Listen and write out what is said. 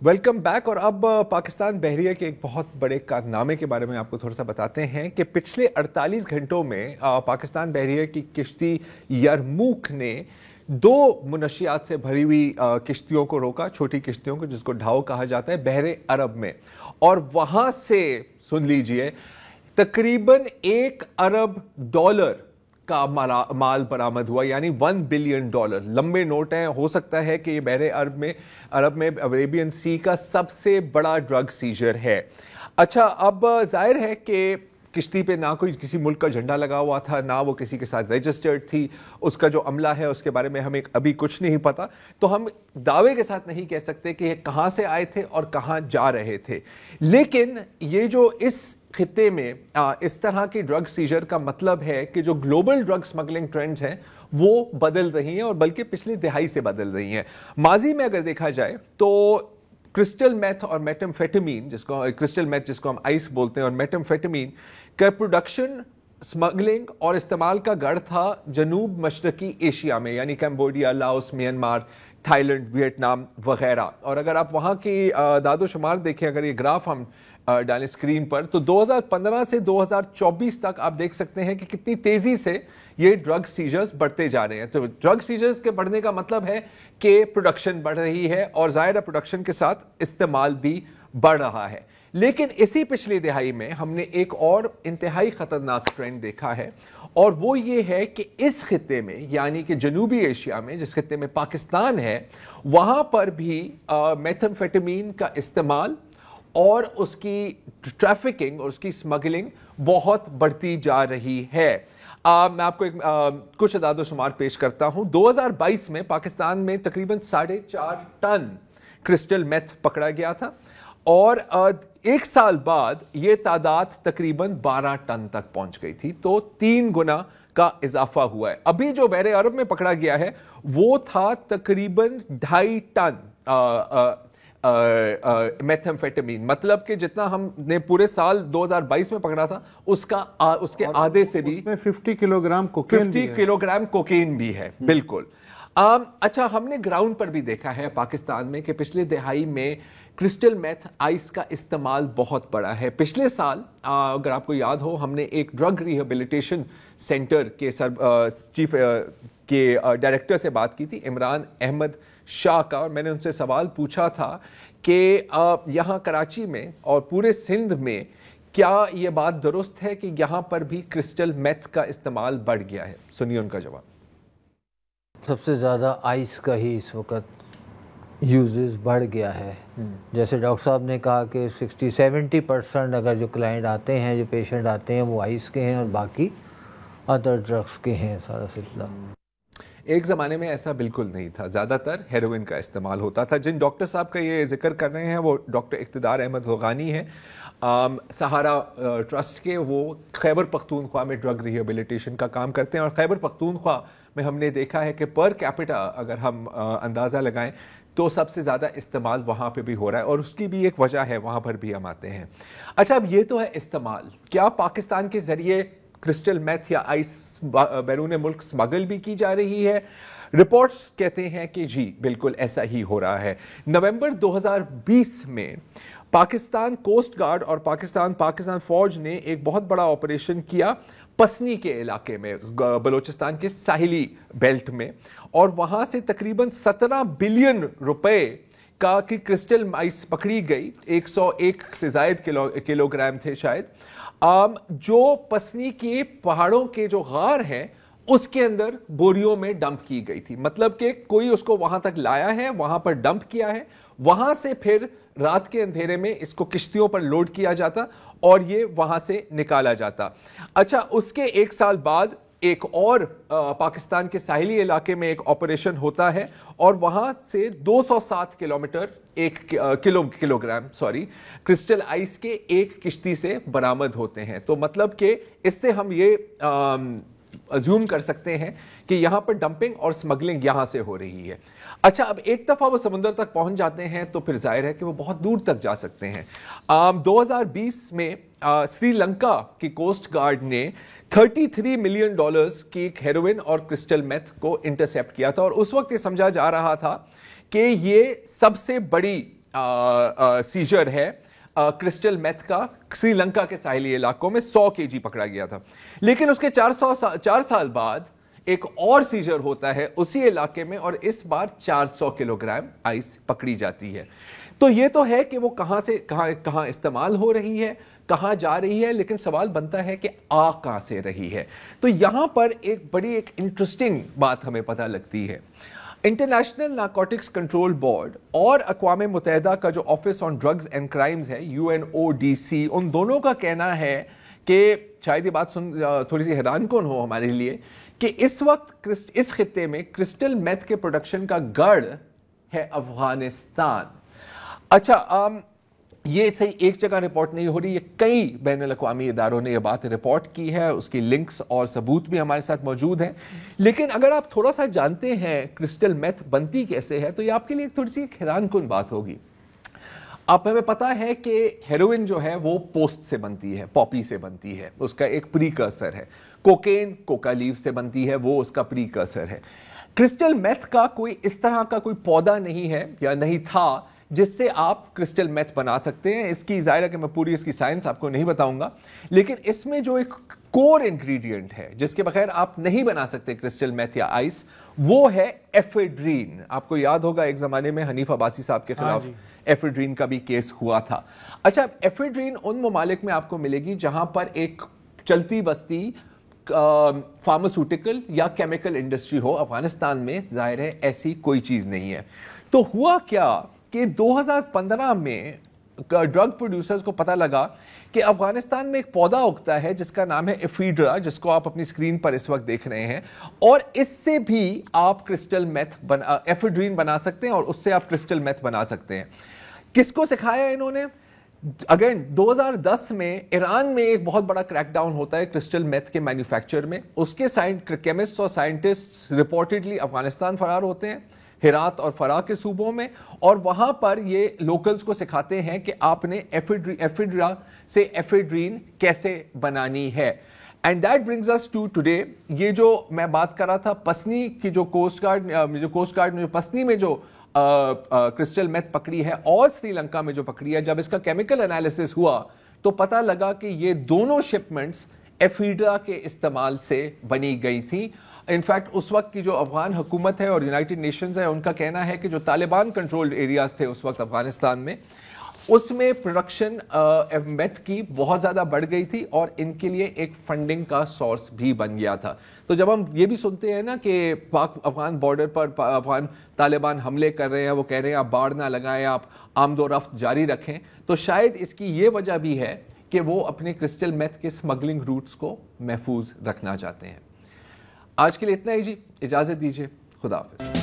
Welcome back. और अब पाकिस्तान बहरिया के एक बहुत बड़े कारनामे के बारे में आपको थोड़ा सा बताते हैं कि पिछले 48 घंटों में पाकिस्तान बहरिया की किश्ती यरमूक ने 2 मुनशियात से भरी हुई किश्तियों को रोका, छोटी किश्तियों को, जिसको ढाओ कहा जाता है, बहरे अरब में। और वहां से सुन लीजिए तकरीबन $1 अरब का माल बरामद हुआ, यानी $1 बिलियन। लंबे नोट हैं। हो सकता है कि ये बहरे अरब में अरेबियन सी का सबसे बड़ा ड्रग सीजर है। अच्छा, अब जाहिर है कि किश्ती पे ना कोई किसी मुल्क का झंडा लगा हुआ था, ना वो किसी के साथ रजिस्टर्ड थी। उसका जो अमला है उसके बारे में हमें अभी कुछ नहीं पता, तो हम दावे के साथ नहीं कह सकते कि ये कहाँ से आए थे और कहाँ जा रहे थे। लेकिन ये जो इस खित्ते में इस तरह की ड्रग सीजर का मतलब है कि जो ग्लोबल ड्रग स्मगलिंग ट्रेंड्स हैं वो बदल रही हैं, और बल्कि पिछली दिहाई से बदल रही हैं। माजी में अगर देखा जाए तो क्रिस्टल मेथ और मेटाम्फेटामीन, क्रिस्टल मेथ जिसको हम आइस बोलते हैं, और मेटाम्फेटामीन का प्रोडक्शन, स्मगलिंग और इस्तेमाल का गढ़ था जनूब मशरकी एशिया में, यानी Cambodia, Laos, Myanmar, Thailand, Vietnam वगैरह। और अगर आप वहां की दादोशुमार देखें, अगर ये ग्राफ हम डालें स्क्रीन पर, तो 2015 से 2024 तक आप देख सकते हैं कि कितनी तेजी से ये ड्रग सीजर्स बढ़ते जा रहे हैं। तो ड्रग सीजर्स के बढ़ने का मतलब है कि प्रोडक्शन बढ़ रही है, और ज़ाहिर प्रोडक्शन के साथ इस्तेमाल भी बढ़ रहा है। लेकिन इसी पिछली दिहाई में हमने एक और इंतहाई खतरनाक ट्रेंड देखा है, और वो ये है कि इस खित्ते में, यानी कि जनूबी एशिया में, जिस खित्ते में पाकिस्तान है, वहां पर भी मेथाम्फेटामीन का इस्तेमाल और उसकी ट्रैफिकिंग और उसकी स्मगलिंग बहुत बढ़ती जा रही है। मैं आपको कुछ अदाद शुमार पेश करता हूं। 2022 में पाकिस्तान में तकरीबन 4.5 टन क्रिस्टल मेथ पकड़ा गया था, और 1 साल बाद यह तादाद तकरीबन 12 टन तक पहुंच गई थी। तो 3 गुना का इजाफा हुआ है। अभी जो बहरे अरब में पकड़ा गया है वो था तकरीबन 2.5 टन मेथाम्फेटामीन, मतलब कि जितना हमने पूरे साल 2022 में पकड़ा था उसके आधे से भी 50 किलोग्राम कोकेन भी है। बिल्कुल। अच्छा, हमने ग्राउंड पर भी देखा है पाकिस्तान में कि पिछले दिहाई में क्रिस्टल मेथ आइस का इस्तेमाल बहुत बड़ा है। पिछले साल अगर आपको याद हो, हमने एक ड्रग रिहेबिलिटेशन सेंटर के चीफ के डायरेक्टर से बात की थी, इमरान अहमद शाह का, और मैंने उनसे सवाल पूछा था कि यहाँ कराची में और पूरे सिंध में क्या ये बात दुरुस्त है कि यहाँ पर भी क्रिस्टल मेथ का इस्तेमाल बढ़ गया है। सुनिए उनका जवाब। सबसे ज़्यादा आइस का ही इस वक्त यूजेस बढ़ गया है। जैसे डॉक्टर साहब ने कहा कि 60-70% अगर जो क्लाइंट आते हैं, जो पेशेंट आते हैं, वो आइस के हैं और बाकी अदर ड्रग्स के हैं सारा सिलसिला। एक ज़माने में ऐसा बिल्कुल नहीं था, ज़्यादातर हेरोइन का इस्तेमाल होता था। जिन डॉक्टर साहब का ये जिक्र कर रहे हैं वो डॉक्टर इक़्तिदार अहमद ग़ोगानी हैं, सहारा ट्रस्ट के। वो खैबर पख्तूनख्वा में ड्रग रिहेबिलिटेशन का काम करते हैं, और खैबर पख्तूनख्वा में हमने देखा है कि पर कैपिटा अगर हम अंदाज़ा लगाएं तो सबसे ज़्यादा इस्तेमाल वहाँ पे भी हो रहा है, और उसकी भी एक वजह है, वहाँ पर भी हम आते हैं। अच्छा, अब ये तो है इस्तेमाल। क्या पाकिस्तान के ज़रिए क्रिस्टल मेथ या आइस बैरून मुल्क स्मगल भी की जा रही है? रिपोर्ट्स कहते हैं कि जी बिल्कुल ऐसा ही हो रहा है। नवंबर 2020 में पाकिस्तान कोस्ट गार्ड और पाकिस्तान फौज ने एक बहुत बड़ा ऑपरेशन किया पसनी के इलाके में, बलूचिस्तान के साहिली बेल्ट में, और वहां से तकरीबन 17 बिलियन रुपए की क्रिस्टल आइस पकड़ी गई। 101 से जायद किलोग्राम थे शायद, जो पसनी के पहाड़ों के जो गार हैं उसके अंदर बोरियों में डंप की गई थी। मतलब कि कोई उसको वहां तक लाया है, वहां पर डंप किया है, वहां से फिर रात के अंधेरे में इसको किश्तियों पर लोड किया जाता और ये वहां से निकाला जाता। अच्छा, उसके 1 साल बाद एक और पाकिस्तान के साहिली इलाके में एक ऑपरेशन होता है, और वहां से 207 किलोग्राम क्रिस्टल आइस के एक किश्ती से बरामद होते हैं। तो मतलब कि इससे हम ये अज्यूम कर सकते हैं कि यहां पर डंपिंग और स्मगलिंग यहां से हो रही है। अच्छा, अब एक दफा वो समुद्र तक पहुंच जाते हैं तो फिर जाहिर है कि वो बहुत दूर तक जा सकते हैं। 2020 में श्रीलंका की कोस्ट गार्ड ने $33 मिलियन की हेरोइन और क्रिस्टल मेथ को इंटरसेप्ट किया था, और उस वक्त ये समझा जा रहा था کہ یہ سب سے بڑی سیجر ہے کرسٹل میتھ کا سری لنکا کے ساحلی علاقوں میں 100 kg پکڑا گیا تھا. لیکن اس کے 4 سال بعد ایک اور سیجر ہوتا ہے اسی علاقے میں اور اس بار 400 کلوگرام آئس پکڑی جاتی ہے. تو یہ تو ہے کہ وہ کہاں سے کہاں استعمال ہو رہی ہے, کہاں جا رہی ہے, لیکن سوال بنتا ہے کہ کہاں سے رہی ہے. تو یہاں پر ایک بڑی انٹرسٹنگ بات ہمیں پتہ لگتی ہے. انٹرنیشنل نارکوٹکس کنٹرول بورڈ اور اقوام متحدہ کا جو office on drugs and crimes ہے UNODC, ان دونوں کا کہنا ہے کہ شاید یہ بات تھوڑی سی حیران کن ہو ہمارے لیے کہ اس وقت اس خطے میں کرسٹل میتھ کے پروڈکشن کا گڑھ ہے افغانستان. اچھا, یہ صحیح ایک جگہ رپورٹ نہیں ہو رہی, یہ کئی بین الاقوامی اداروں نے یہ بات رپورٹ کی ہے, اس کی لنکس اور ثبوت بھی ہمارے ساتھ موجود ہیں. لیکن اگر آپ تھوڑا سا جانتے ہیں کرسٹل میتھ بنتی کیسے ہے تو یہ آپ کے لیے تھوڑی سی حیران کن بات ہوگی. آپ ہمیں پتا ہے کہ ہیروئن جو ہے وہ پوسٹ سے بنتی ہے, پاپی سے بنتی ہے, اس کا ایک پریکرسر ہے. کوکین کوکا لیو سے بنتی ہے, وہ اس کا پریکرسر ہے. کرسٹل میتھ کا کوئی اس طرح کا کوئی پودا نہیں ہے یا نہیں تھا جس سے آپ کرسٹل میتھ بنا سکتے ہیں. اس کی ظاہر ہے کہ میں پوری اس کی سائنس آپ کو نہیں بتاؤں گا, لیکن اس میں جو ایک کور انگریڈینٹ ہے جس کے بغیر آپ نہیں بنا سکتے کرسٹل میتھ یا آئس, وہ ہے ایفیڈرین. آپ کو یاد ہوگا ایک زمانے میں حنیف عباسی صاحب کے خلاف ایفیڈرین کا بھی کیس ہوا تھا. اچھا, ایفیڈرین ان ممالک میں آپ کو ملے گی جہاں پر ایک چلتی بستی فارماسیوٹیکل یا کیمیکل انڈسٹری ہو. افغانستان میں ظاہر ہے ایسی کوئی چیز نہیں ہے. تو ہوا کیا کہ 2015 میں ڈرگ پروڈیوسرز کو پتہ لگا کہ افغانستان میں ایک پودا اگتا ہے جس کا نام ہے ایفیڈرا, جس کو آپ اپنی اسکرین پر اس وقت دیکھ رہے ہیں, اور اس سے بھی آپ کرسٹل میتھ ایفیڈرین بنا سکتے ہیں اور اس سے آپ کرسٹل میتھ بنا سکتے ہیں. کس کو سکھایا انہوں نے؟ اگین 2010 میں ایران میں ایک بہت بڑا کریک ڈاؤن ہوتا ہے کرسٹل میتھ کے مینوفیکچر میں. اس کے کیمسٹ اور سائنٹسٹ رپورٹڈلی افغانستان فرار ہوتے ہیں, ہرات اور فرا کے صوبوں میں, اور وہاں پر یہ لوکلز کو سکھاتے ہیں کہ آپ نے ایفیڈرا سے ایفیڈرین کیسے بنانی ہے. And that brings us to today. یہ جو میں بات کر رہا تھا پسنی کی جو کوسٹ گارڈ نے پسنی میں جو کرسٹل میتھ پکڑی ہے اور سری لنکا میں جو پکڑی ہے, جب اس کا کیمیکل انالیسس ہوا تو پتہ لگا کہ یہ دونوں شپمنٹس ایفیڈرا کے استعمال سے بنی گئی تھی. انفیکٹ اس وقت کی جو افغان حکومت ہے اور یونائٹڈ نیشنز ہے, ان کا کہنا ہے کہ جو طالبان کنٹرولڈ ایریاز تھے اس وقت افغانستان میں, اس میں پروڈکشن میتھ کی بہت زیادہ بڑھ گئی تھی اور ان کے لیے ایک فنڈنگ کا سورس بھی بن گیا تھا. تو جب ہم یہ بھی سنتے ہیں نا کہ پاک افغان بارڈر پر افغان طالبان حملے کر رہے ہیں, وہ کہہ رہے ہیں آپ باڑ نہ لگائیں, آپ آمد و رفت جاری رکھیں, تو شاید اس کی یہ وجہ بھی ہے کہ وہ اپنے کرسٹل میتھ کے سمگلنگ روٹس کو محفوظ رکھنا چاہتے ہیں. آج کے لیے اتنا ہی جی, اجازت دیجیے, خدا حافظ.